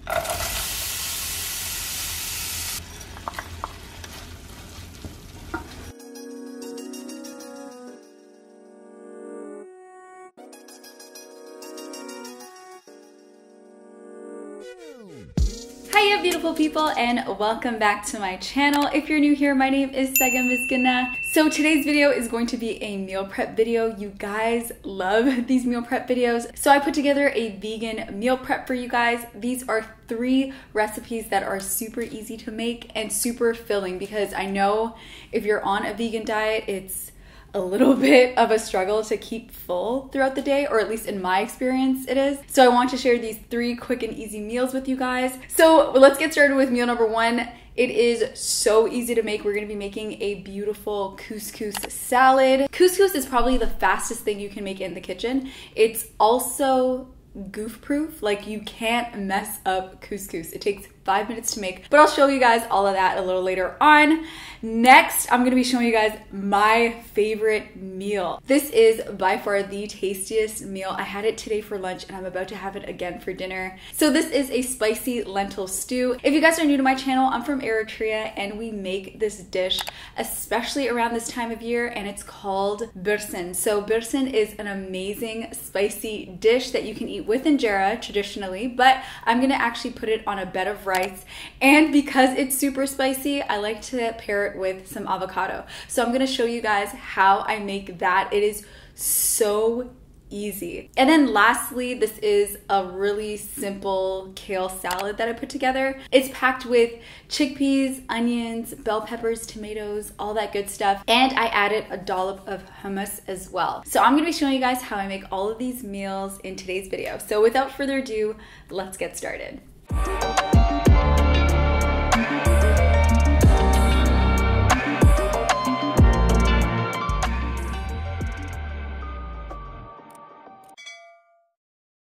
Hiya beautiful people, and welcome back to my channel. If you're new here, my name is Segenhm. So today's video is going to be a meal prep video. You guys love these meal prep videos. So I put together a vegan meal prep for you guys. These are 3 recipes that are super easy to make and super filling, because I know if you're on a vegan diet, it's a little bit of a struggle to keep full throughout the day, or at least in my experience it is. So I want to share these 3 quick and easy meals with you guys. So let's get started with meal number 1. It is so easy to make. We're gonna be making a beautiful couscous salad. Couscous is probably the fastest thing you can make in the kitchen. It's also goof proof. Like, you can't mess up couscous. It takes 5 minutes to make, but I'll show you guys all of that a little later on. Next, I'm gonna be showing you guys my favorite meal. This is by far the tastiest meal. I had it today for lunch and I'm about to have it again for dinner. So this is a spicy lentil stew. If you guys are new to my channel, I'm from Eritrea and we make this dish especially around this time of year, and it's called birsin. So birsin is an amazing spicy dish that you can eat with injera traditionally, but I'm gonna actually put it on a bed of rice. And because it's super spicy, I like to pair it with some avocado. So I'm gonna show you guys how I make that. It is so easy. And then lastly, this is a really simple kale salad that I put together. It's packed with chickpeas, onions, bell peppers, tomatoes, all that good stuff. And I added a dollop of hummus as well. So I'm gonna be showing you guys how I make all of these meals in today's video. So without further ado, let's get started.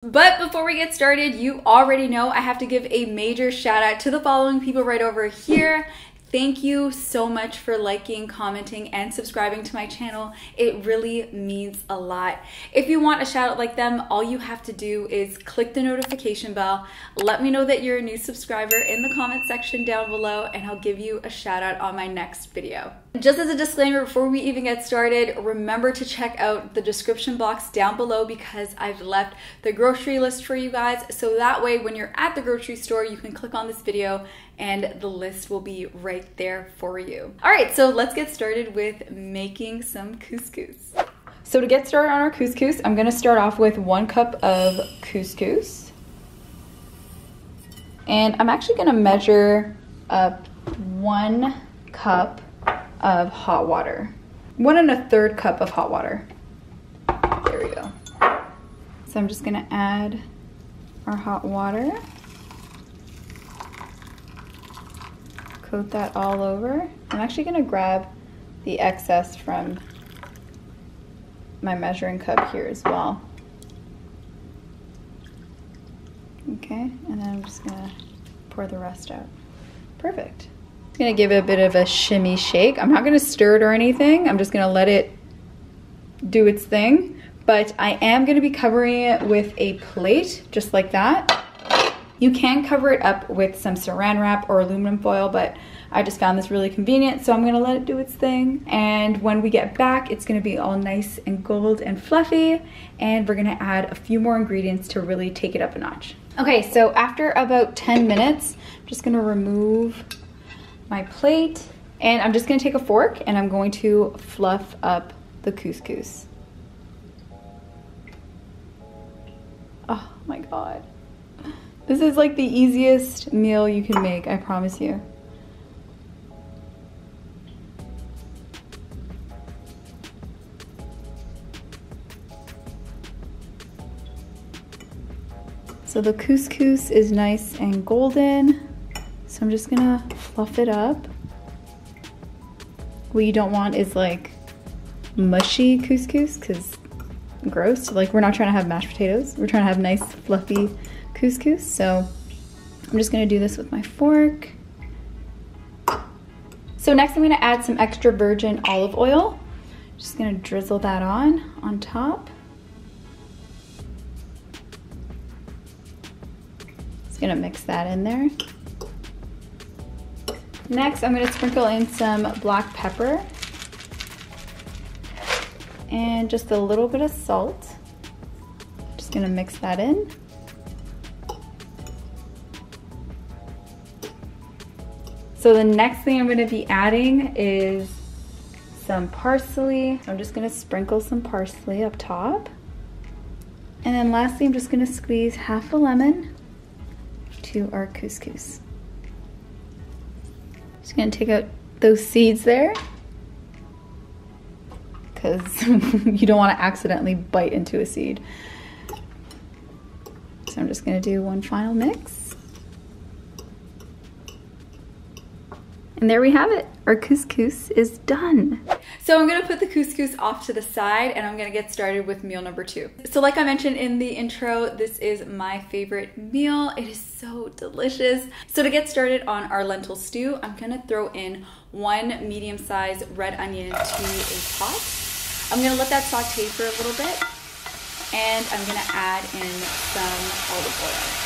But before we get started, you already know I have to give a major shout out to the following people right over here. Thank you so much for liking, commenting, and subscribing to my channel. It really means a lot. If you want a shout out like them, all you have to do is click the notification bell. Let me know that you're a new subscriber in the comment section down below, and I'll give you a shout out on my next video. Just as a disclaimer, before we even get started, remember to check out the description box down below, because I've left the grocery list for you guys. So that way, when you're at the grocery store, you can click on this video and the list will be right there for you. All right, so let's get started with making some couscous. So to get started on our couscous, I'm gonna start off with 1 cup of couscous. And I'm actually gonna measure up 1 cup of hot water. 1 1/3 cup of hot water. There we go. So I'm just gonna add our hot water. Coat that all over. I'm actually gonna grab the excess from my measuring cup here as well. Okay, and then I'm just gonna pour the rest out. Perfect. I'm gonna give it a bit of a shimmy shake. I'm not gonna stir it or anything. I'm just gonna let it do its thing. But I am gonna be covering it with a plate, just like that. You can cover it up with some saran wrap or aluminum foil, but I just found this really convenient, so I'm gonna let it do its thing. And when we get back, it's gonna be all nice and gold and fluffy, and we're gonna add a few more ingredients to really take it up a notch. Okay, so after about 10 minutes, I'm just gonna remove my plate, and I'm just gonna take a fork and I'm going to fluff up the couscous. Oh my God. This is like the easiest meal you can make, I promise you. So the couscous is nice and golden, so I'm just gonna fluff it up. What you don't want is like mushy couscous, because gross. Like, we're not trying to have mashed potatoes, we're trying to have nice fluffy couscous. So I'm just gonna do this with my fork. So next I'm gonna add some extra virgin olive oil. Just gonna drizzle that on top. It's gonna mix that in there. Next, I'm gonna sprinkle in some black pepper and just a little bit of salt. Just gonna mix that in. So the next thing I'm gonna be adding is some parsley. I'm just gonna sprinkle some parsley up top. And then lastly, I'm just gonna squeeze half a lemon to our couscous. Just gonna take out those seeds there, because you don't wanna accidentally bite into a seed. So I'm just gonna do one final mix. And there we have it. Our couscous is done. So I'm gonna put the couscous off to the side and I'm gonna get started with meal number 2. So like I mentioned in the intro, this is my favorite meal. It is so delicious. So to get started on our lentil stew, I'm gonna throw in 1 medium-sized red onion to a pot. I'm gonna let that saute for a little bit and I'm gonna add in some olive oil.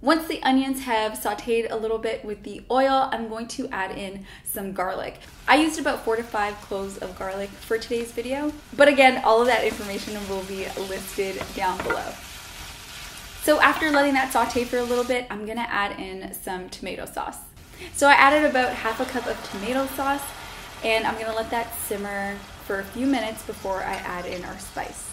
Once the onions have sauteed a little bit with the oil, I'm going to add in some garlic. I used about 4 to 5 cloves of garlic for today's video, but again, all of that information will be listed down below. So after letting that saute for a little bit, I'm gonna add in some tomato sauce. So I added about half a cup of tomato sauce, and I'm gonna let that simmer for a few minutes before I add in our spice.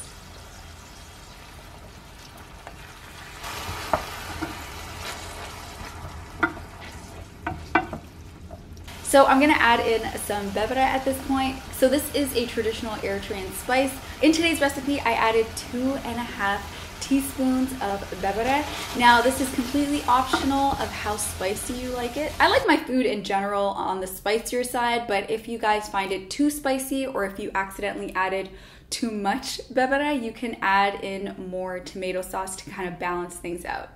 So I'm gonna add in some bebera at this point. So this is a traditional Eritrean spice. In today's recipe, I added 2.5 teaspoons of bebera. Now this is completely optional of how spicy you like it. I like my food in general on the spicier side, but if you guys find it too spicy or if you accidentally added too much bebera, you can add in more tomato sauce to kind of balance things out.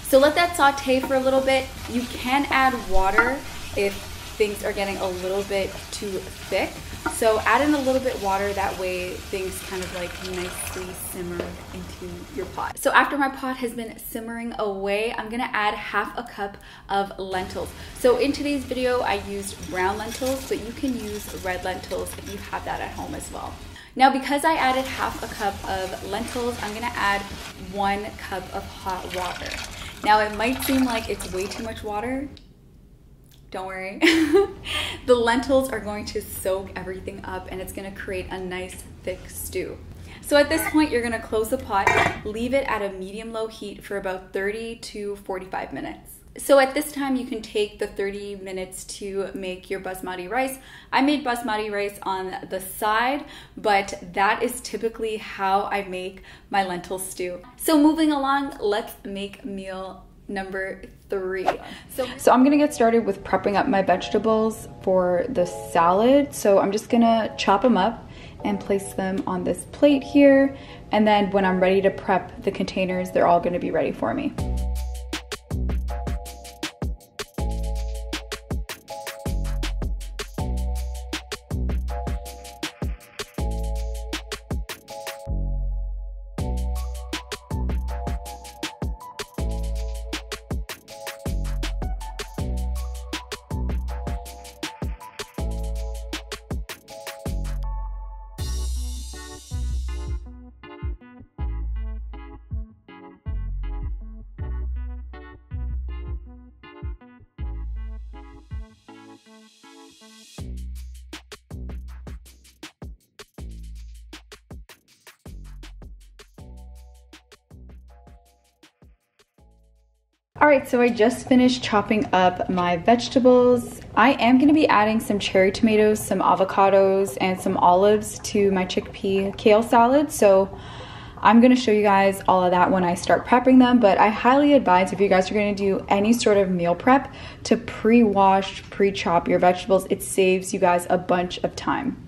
So let that saute for a little bit. You can add water if things are getting a little bit too thick. So add in a little bit water, that way things kind of like nicely simmer into your pot. So after my pot has been simmering away, I'm gonna add half a cup of lentils. So in today's video, I used brown lentils, but you can use red lentils if you have that at home as well. Now, because I added half a cup of lentils, I'm gonna add 1 cup of hot water. Now, it might seem like it's way too much water. Don't worry. The lentils are going to soak everything up and it's gonna create a nice thick stew. So at this point, you're gonna close the pot, leave it at a medium-low heat for about 30 to 45 minutes. So at this time, you can take the 30 minutes to make your basmati rice. I made basmati rice on the side, but that is typically how I make my lentil stew. So moving along, let's make meal number 3. So I'm gonna get started with prepping up my vegetables for the salad. So I'm just gonna chop them up and place them on this plate here. And then when I'm ready to prep the containers, they're all gonna be ready for me. All right, so I just finished chopping up my vegetables. I am gonna be adding some cherry tomatoes, some avocados, and some olives to my chickpea kale salad. So I'm gonna show you guys all of that when I start prepping them, but I highly advise if you guys are gonna do any sort of meal prep to pre-wash, pre-chop your vegetables. It saves you guys a bunch of time.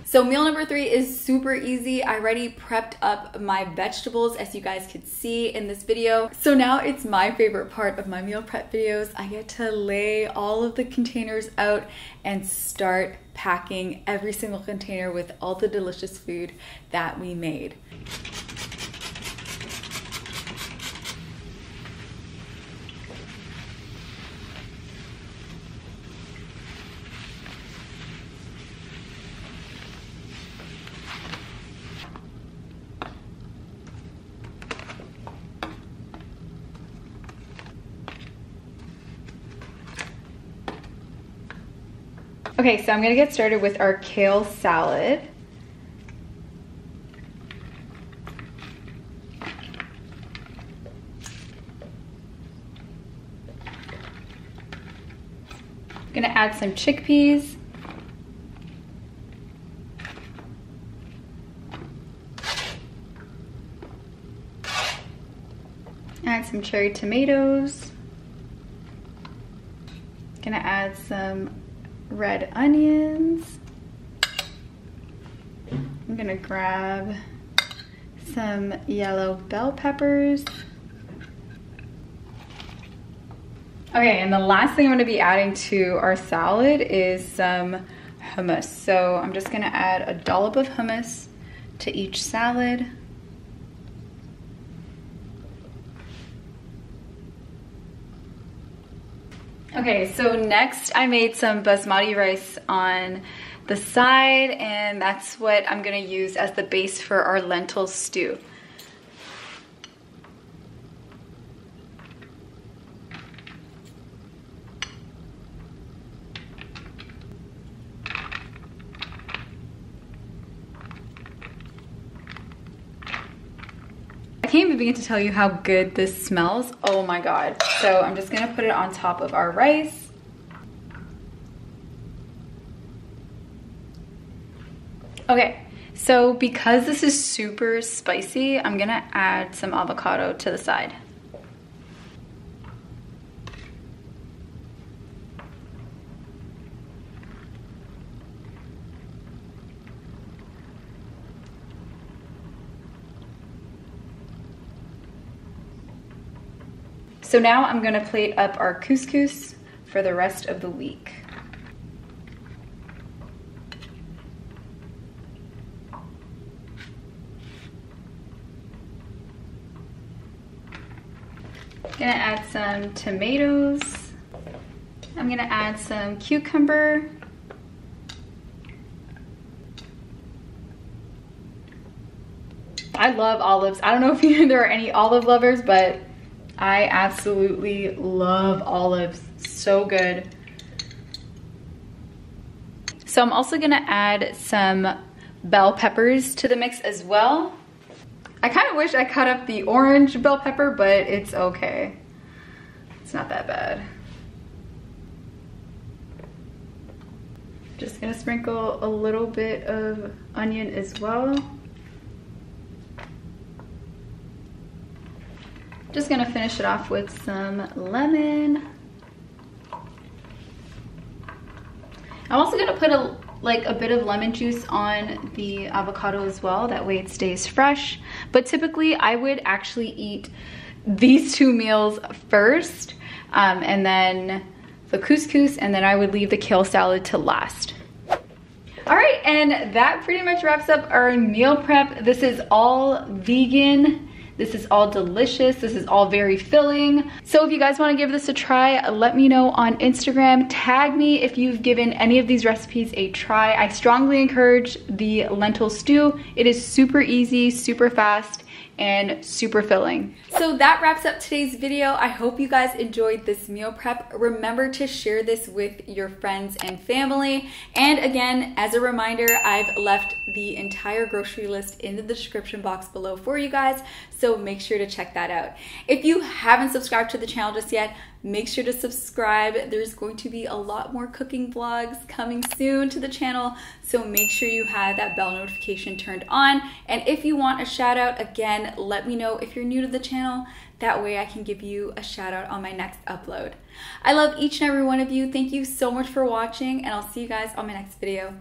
So meal number 3 is super easy. I already prepped up my vegetables, as you guys could see in this video. So now it's my favorite part of my meal prep videos. I get to lay all of the containers out and start packing every single container with all the delicious food that we made. Okay, so I'm gonna get started with our kale salad. I'm gonna add some chickpeas. Add some cherry tomatoes. Gonna add some red onions. I'm gonna grab some yellow bell peppers. Okay, and the last thing I'm gonna be adding to our salad is some hummus. So I'm just gonna add a dollop of hummus to each salad. Okay, so next I made some basmati rice on the side, and that's what I'm gonna use as the base for our lentil stew. I can't even begin to tell you how good this smells. Oh my God. So I'm just gonna put it on top of our rice. Okay, so because this is super spicy, I'm gonna add some avocado to the side. So now I'm gonna plate up our couscous for the rest of the week. Gonna add some tomatoes. I'm gonna add some cucumber. I love olives. I don't know if there are any olive lovers, but I absolutely love olives. So good. So I'm also gonna add some bell peppers to the mix as well. I kind of wish I cut up the orange bell pepper, but it's okay. It's not that bad. Just gonna sprinkle a little bit of onion as well. Just gonna finish it off with some lemon. I'm also gonna put a bit of lemon juice on the avocado as well. That way it stays fresh. But typically I would actually eat these 2 meals first, and then the couscous, and then I would leave the kale salad to last. All right, and that pretty much wraps up our meal prep. This is all vegan. This is all delicious. This is all very filling. So if you guys wanna give this a try, let me know on Instagram. Tag me if you've given any of these recipes a try. I strongly encourage the lentil stew. It is super easy, super fast, and super filling. So that wraps up today's video. I hope you guys enjoyed this meal prep. Remember to share this with your friends and family. And again, as a reminder, I've left the entire grocery list in the description box below for you guys, so make sure to check that out. If you haven't subscribed to the channel just yet, make sure to subscribe. There's going to be a lot more cooking vlogs coming soon to the channel, so make sure you have that bell notification turned on. And if you want a shout out, again, let me know if you're new to the channel. That way I can give you a shout out on my next upload. I love each and every one of you. Thank you so much for watching, and I'll see you guys on my next video.